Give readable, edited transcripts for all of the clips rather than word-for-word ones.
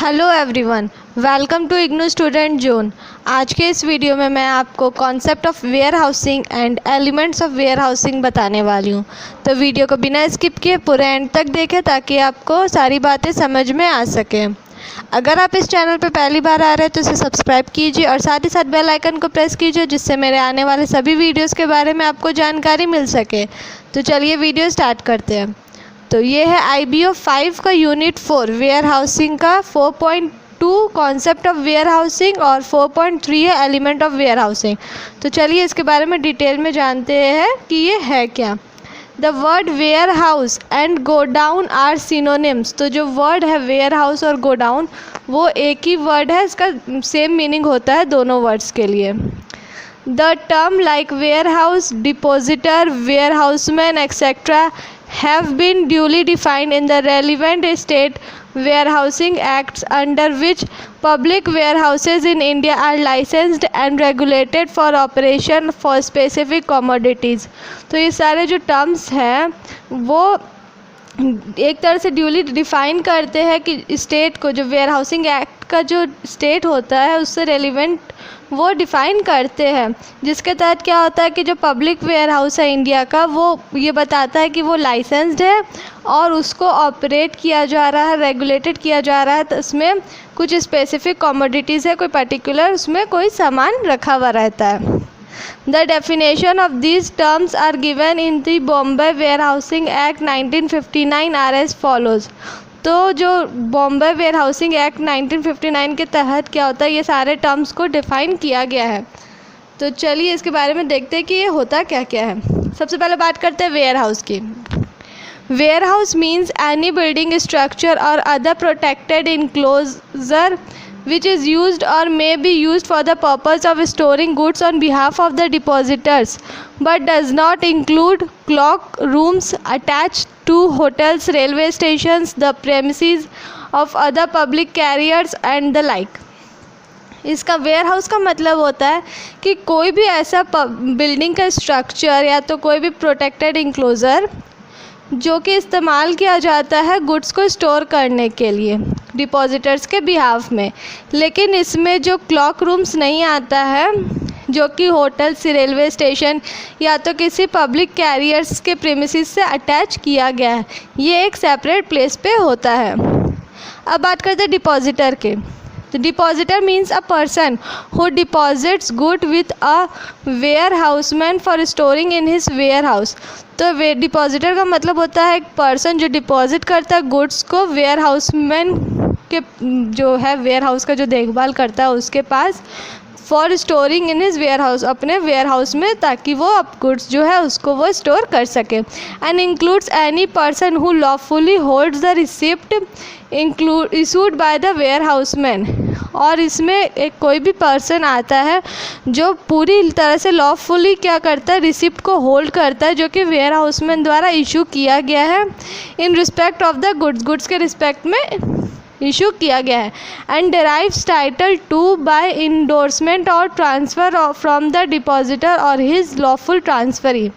Hello everyone, welcome to IGNOU student zone. आज के इस वीडियो में मैं आपको concept of warehousing and elements of warehousing बताने वाली हूँ। तो वीडियो को बिना स्किप किए पूरे एंड तक देखें ताकि आपको सारी बातें समझ में आ सकें। अगर आप इस चैनल पर पहली बार आ रहे हैं तो इसे सब्सक्राइब कीजिए और साथ ही साथ बेल आइकन को प्रेस कीजिए, जिससे मेरे आने वाले सभी वीडियोज़ के बारे में आपको जानकारी मिल सके। तो चलिए वीडियो स्टार्ट करते हैं। तो ये है IBO 5 का यूनिट 4 वेयर हाउसिंग का 4.2 कॉन्सेप्ट ऑफ वेयर हाउसिंग और 4.3 है एलिमेंट ऑफ वेयर हाउसिंग। तो चलिए इसके बारे में डिटेल में जानते हैं कि ये है क्या। The word warehouse and godown are synonyms. तो जो वर्ड है वेयर हाउस और गोडाउन वो एक ही वर्ड है, इसका सेम मीनिंग होता है दोनों वर्ड्स के लिए। The term like warehouse, depositor, warehouseman, etc. have been duly defined in the relevant state warehousing acts, under which public warehouses in India are licensed and regulated for operation for specific commodities. तो ये सारे जो terms हैं वो एक तरह से duly define करते हैं कि स्टेट को, जो वेयर हाउसिंग एक्ट का जो स्टेट होता है उससे रेलिवेंट वो डिफ़ाइन करते हैं, जिसके तहत क्या होता है कि जो पब्लिक वेयर हाउस है इंडिया का वो ये बताता है कि वो लाइसेंस्ड है और उसको ऑपरेट किया जा रहा है, रेगुलेटेड किया जा रहा है। तो उसमें कुछ स्पेसिफिक कमोडिटीज़ है, कोई पर्टिकुलर उसमें कोई सामान रखा हुआ रहता है। The definition of these terms are given in the Bombay Warehousing Act 1959 are as follows. तो जो बॉम्बे वेयर हाउसिंग एक्ट 1959 के तहत क्या होता है, ये सारे टर्म्स को डिफ़ाइन किया गया है। तो चलिए इसके बारे में देखते हैं कि ये होता क्या क्या है। सबसे पहले बात करते हैं वेयर हाउस की। Warehouse means any building structure और other protected enclosure which is used or may be used for the purpose of storing goods on behalf of the depositors, but does not include clock rooms attached to hotels, railway stations, the premises of other public carriers and the like. इसका ware house का मतलब होता है कि कोई भी ऐसा building का स्ट्रक्चर या तो कोई भी प्रोटेक्टेड इंक्लोजर जो कि इस्तेमाल किया जाता है गुड्स को स्टोर करने के लिए डिपॉजिटर्स के बिहाफ में, लेकिन इसमें जो क्लॉक रूम्स नहीं आता है, जो कि होटल्स, रेलवे स्टेशन या तो किसी पब्लिक कैरियर्स के प्रीमिसेस से अटैच किया गया है, ये एक सेपरेट प्लेस पे होता है। अब बात करते हैं डिपॉजिटर के। तो depositor means a person who deposits good with a warehouseman for storing in his warehouse. तो डिपॉजिटर का मतलब होता है एक पर्सन जो डिपॉजिट करता है गुड्स को वेयर हाउसमैन के, जो है वेयर हाउस का जो देखभाल करता है उसके पास, for storing in his warehouse, अपने वेयर हाउस में, ताकि वो अब गुड्स जो है उसको वो स्टोर कर सके। And includes any person who lawfully holds the receipt issued by the warehouseman. और इसमें एक कोई भी पर्सन आता है जो पूरी तरह से लॉफुली क्या करता है, रिसिप्ट को होल्ड करता है जो कि वेयर हाउसमैन द्वारा इशू किया गया है in respect of the goods के रिस्पेक्ट में इशू किया गया है। And derives title to by endorsement और ट्रांसफ़र फ्रॉम द डिपॉजिटर और हिज लॉफुल ट्रांसफरी।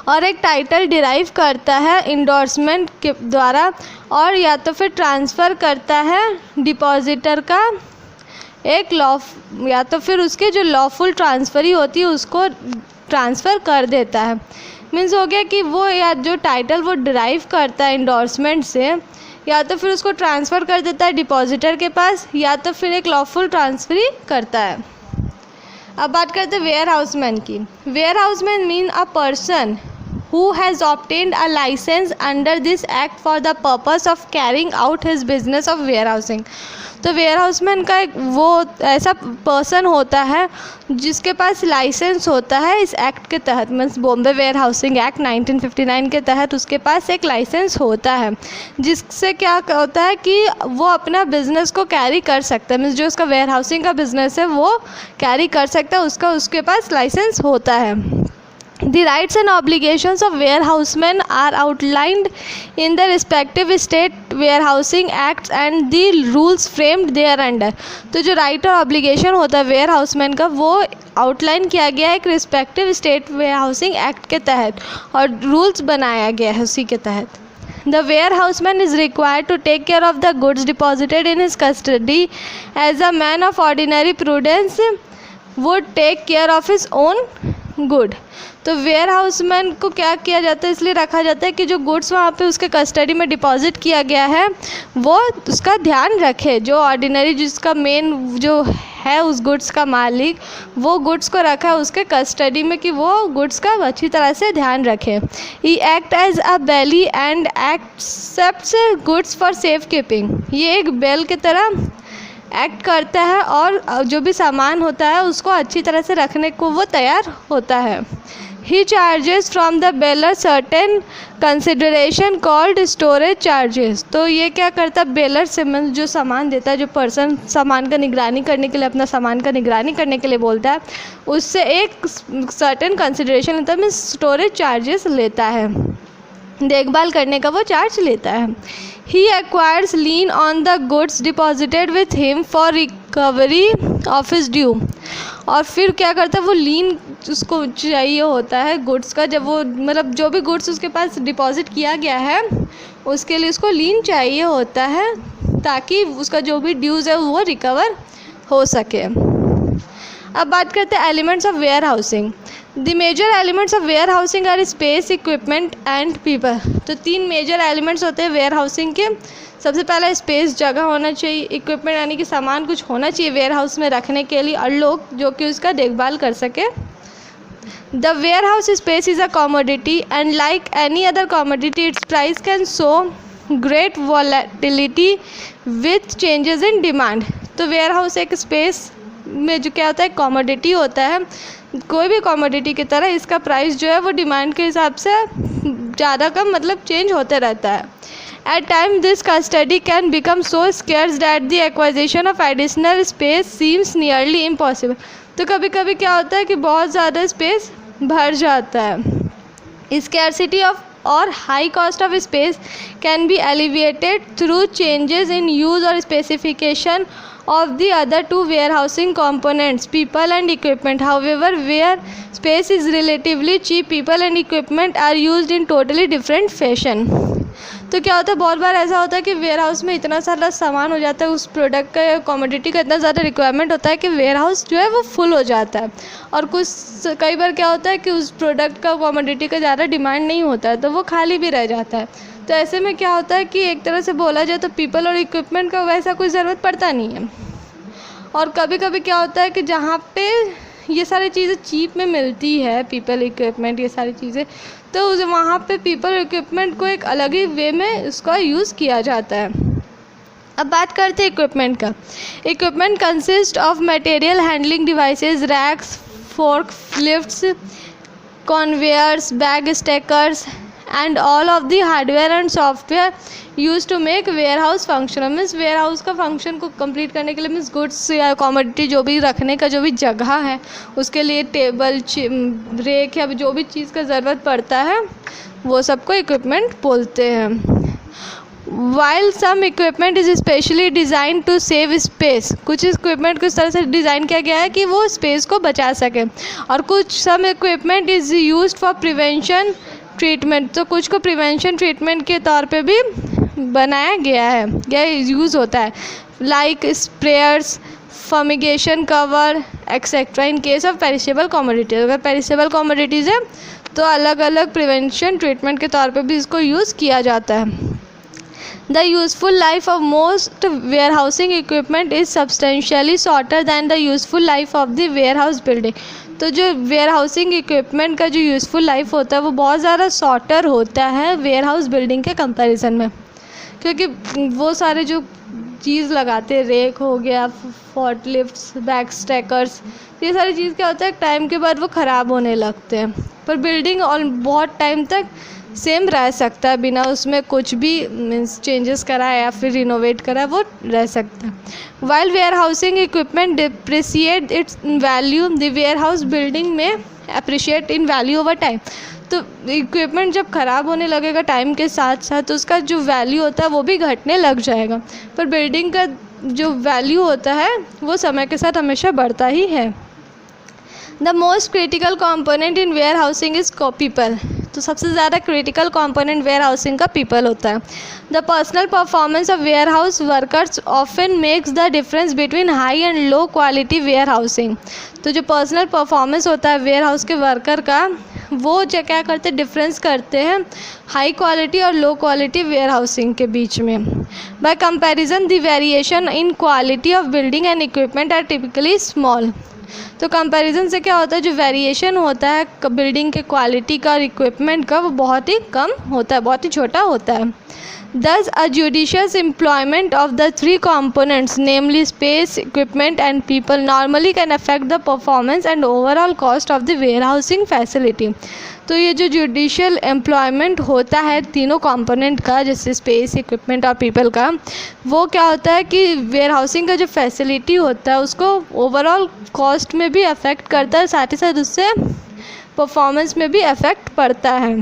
और एक टाइटल डिराइव करता है इंडोर्समेंट के द्वारा और या तो फिर ट्रांसफ़र करता है डिपॉजिटर का एक या तो फिर उसके जो लॉफुल ट्रांसफरी होती है उसको ट्रांसफ़र कर देता है। मीन्स हो गया कि वो या जो टाइटल वो डिराइव करता है इंडोर्समेंट से, या तो फिर उसको ट्रांसफ़र कर देता है डिपॉजिटर के पास, या तो फिर एक लॉफुल ट्रांसफरी करता है। अब बात करते हैं वेयर हाउसमैन की। Warehouseman mean a person who has obtained a license under this act for the purpose of carrying out his business of warehousing. तो वेयर हाउसमैन का एक वो ऐसा पर्सन होता है जिसके पास लाइसेंस होता है इस एक्ट के तहत, means Bombay warehousing act 1959 के तहत उसके पास एक लाइसेंस होता है, जिससे क्या होता है कि वो अपना बिजनेस को कैरी कर सकता है। मीन्स जो उसका वेयर हाउसिंग का बिजनेस है वो कैरी कर सकता है, उसके पास लाइसेंस होता है। The rights and obligations of warehousemen are outlined in the respective state warehousing acts and the rules framed thereunder. तो जो राइट और ऑब्लिगेशन होता है वेयर हाउसमैन का वो आउटलाइन किया गया है एक respective state warehousing act के तहत और रूल्स बनाया गया है उसी के तहत। The warehouseman is required to take care of the goods deposited in his custody as a man of ordinary prudence would take care of his own good. तो वेयर हाउसमैन को क्या किया जाता है, इसलिए रखा जाता है कि जो गुड्स वहाँ पे उसके कस्टडी में डिपॉजिट किया गया है वो उसका ध्यान रखे. जो ऑर्डिनरी जिसका मेन जो है उस गुड्स का मालिक, वो गुड्स को रखा है उसके कस्टडी में कि वो गुड्स का अच्छी तरह से ध्यान रखे. He act as a bailee and accepts goods for safe keeping. ये एक बेल की तरह एक्ट करता है और जो भी सामान होता है उसको अच्छी तरह से रखने को वो तैयार होता है. He charges from the bailer certain consideration called storage charges. तो ये क्या करता है, बेलर से जो सामान देता है, जो पर्सन सामान का निगरानी करने के लिए, अपना सामान का निगरानी करने के लिए बोलता है, उससे एक सर्टेन कंसिडरेशन लेता है, मीन्स स्टोरेज चार्जेस लेता है, देखभाल करने का वो चार्ज लेता है. He acquires lien on the goods deposited with him for recovery of his due. और फिर क्या करता है, वो लीन उसको चाहिए होता है गुड्स का, जब वो मतलब जो भी गुड्स उसके पास डिपॉजिट किया गया है उसके लिए उसको लीन चाहिए होता है ताकि उसका जो भी ड्यूज़ है वो रिकवर हो सके. अब बात करते हैं elements of warehousing. The major elements of warehousing are space, equipment and people. तो 3 मेजर एलिमेंट्स होते हैं वेयर हाउसिंग के. सबसे पहला स्पेस, जगह होना चाहिए. इक्विपमेंट यानी कि सामान कुछ होना चाहिए वेयर हाउस में रखने के लिए और लोग जो कि उसका देखभाल कर सके. The warehouse space is a commodity and like any other commodity its price can show great volatility with changes in demand. तो वेयर हाउस एक स्पेस में जो क्या होता है, कॉमोडिटी होता है. कोई भी कॉमोडिटी की तरह इसका प्राइस जो है वो डिमांड के हिसाब से ज़्यादा कम मतलब चेंज होते रहता है. At time this custody can become so scarce that the acquisition of additional space seems nearly impossible. तो कभी कभी क्या होता है कि बहुत ज़्यादा स्पेस भर जाता है. स्कैरसिटी ऑफ और high cost of space can be alleviated through changes in use और specification of the other 2 warehousing components, people and equipment. However, where space is relatively cheap, people and equipment are used in totally different fashion. तो क्या होता है, बहुत बार ऐसा होता है कि वेयर हाउस में इतना सारा सामान हो जाता है, उस प्रोडक्ट का या कमोडिटी का इतना ज़्यादा रिक्वायरमेंट होता है कि वेयर हाउस जो है वो फुल हो जाता है. और कुछ कई बार क्या होता है कि उस प्रोडक्ट का कमोडिटी का ज़्यादा डिमांड नहीं होता है तो वो खाली भी रह जाता है. तो ऐसे में क्या होता है कि एक तरह से बोला जाए तो पीपल और इक्विपमेंट का वैसा कोई ज़रूरत पड़ता नहीं है. और कभी कभी क्या होता है कि जहाँ पे ये सारी चीज़ें चीप में मिलती है, पीपल इक्विपमेंट ये सारी चीज़ें, तो वहाँ पे पीपल इक्विपमेंट को एक अलग ही वे में उसका यूज़ किया जाता है. अब बात करते हैं इक्विपमेंट का. Equipment consist of material handling devices, racks, fork lifts, conveyors, bag stackers and all of the hardware and software used to make warehouse functional. Means warehouse का फंक्शन को कंप्लीट करने के लिए मीन्स गुड्स या commodity जो भी रखने का जो भी जगह है उसके लिए टेबल, रेक या जो भी चीज़ का ज़रूरत पड़ता है वो सबको इक्विपमेंट बोलते हैं. While some equipment is specially design to save space. कुछ इक्विपमेंट को इस तरह से डिज़ाइन किया गया है कि वो स्पेस को बचा सके. और कुछ some equipment is used for prevention treatment. तो कुछ को प्रिवेंशन ट्रीटमेंट के तौर पे भी बनाया गया है या यूज़ होता है, like sprayers, fumigation cover etcetera in case of perishable commodities. अगर पेरिशेबल कमोडिटीज़ है तो अलग अलग प्रिवेंशन ट्रीटमेंट के तौर पे भी इसको यूज़ किया जाता है. The useful life of most warehousing equipment is substantially shorter than the useful life of the warehouse building. तो जो वेयर हाउसिंग इक्विपमेंट का जो यूज़फुल लाइफ होता है वो बहुत ज़्यादा शॉर्टर होता है वेयर हाउस बिल्डिंग के कंपैरिजन में, क्योंकि वो सारे जो चीज़ लगाते हैं, रेक हो गया, फोर्क लिफ्ट्स, बैग स्टैकर्स, ये सारी चीज़ क्या होता है टाइम के बाद वो ख़राब होने लगते हैं. पर बिल्डिंग और बहुत टाइम तक सेम रह सकता है बिना उसमें कुछ भी मीन्स चेंजेस कराए या फिर रिनोवेट कराए, वो रह सकता है. While warehousing equipment depreciate its value, the warehouse building may appreciate in value over time. तो इक्विपमेंट जब ख़राब होने लगेगा टाइम के साथ साथ तो उसका जो वैल्यू होता है वो भी घटने लग जाएगा. पर बिल्डिंग का जो वैल्यू होता है वो समय के साथ हमेशा बढ़ता ही है. The most critical component in warehousing is people. तो सबसे ज़्यादा क्रिटिकल कंपोनेंट वेयर हाउसिंग का पीपल होता है। The personal performance of warehouse workers often makes the difference between high and low quality warehousing. तो जो personal performance होता है वेयर हाउस के वर्कर का, वो जो क्या करते डिफरेंस करते हैं हाई क्वालिटी और लो क्वालिटी वेयर हाउसिंग के बीच में। By comparison the variation in quality of building and equipment are typically small. तो कंपैरिजन से क्या होता है, जो वेरिएशन होता है बिल्डिंग के क्वालिटी का और इक्विपमेंट का, वो बहुत ही कम होता है, बहुत ही छोटा होता है। Thus, a judicious employment of the three components, namely space, equipment and people, normally can affect the performance and overall cost of the warehousing facility. तो ये जो जुडिशियल एम्प्लॉयमेंट होता है तीनों कंपोनेंट का, जैसे स्पेस, इक्विपमेंट और पीपल का, वो क्या होता है कि वेयर हाउसिंग का जो फैसिलिटी होता है उसको ओवरऑल कॉस्ट में भी अफेक्ट करता है, साथ ही साथ उससे परफॉर्मेंस में भी अफेक्ट पड़ता है।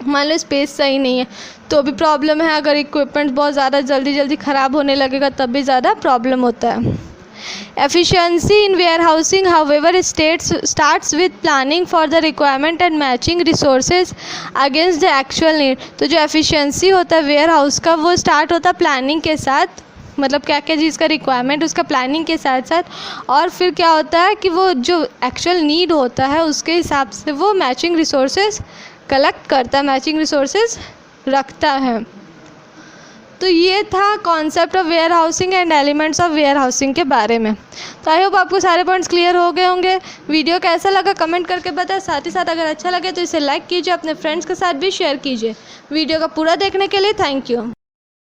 मान लो स्पेस सही नहीं है तो भी प्रॉब्लम है, अगर इक्विपमेंट बहुत ज़्यादा जल्दी ख़राब होने लगेगा तब भी ज़्यादा प्रॉब्लम होता है। Efficiency in warehousing, however, starts with planning for the requirement and matching resources against the actual need. तो जो एफिशिएंसी होता है वेयर हाउस का, वो स्टार्ट होता है प्लानिंग के साथ, मतलब क्या क्या चीज़ का रिक्वायरमेंट उसका प्लानिंग के साथ साथ, और फिर क्या होता है कि वो जो एक्चुअल नीड होता है उसके हिसाब से वो मैचिंग रिसोर्सेज कलेक्ट करता है, मैचिंग रिसोर्सेज रखता है। तो ये था concept of warehousing and elements of warehousing के बारे में। तो आई होप आपको सारे पॉइंट्स क्लियर हो गए होंगे। वीडियो कैसा लगा कमेंट करके बताएं, साथ ही साथ अगर अच्छा लगे तो इसे लाइक कीजिए, अपने फ्रेंड्स के साथ भी शेयर कीजिए। वीडियो का पूरा देखने के लिए थैंक यू।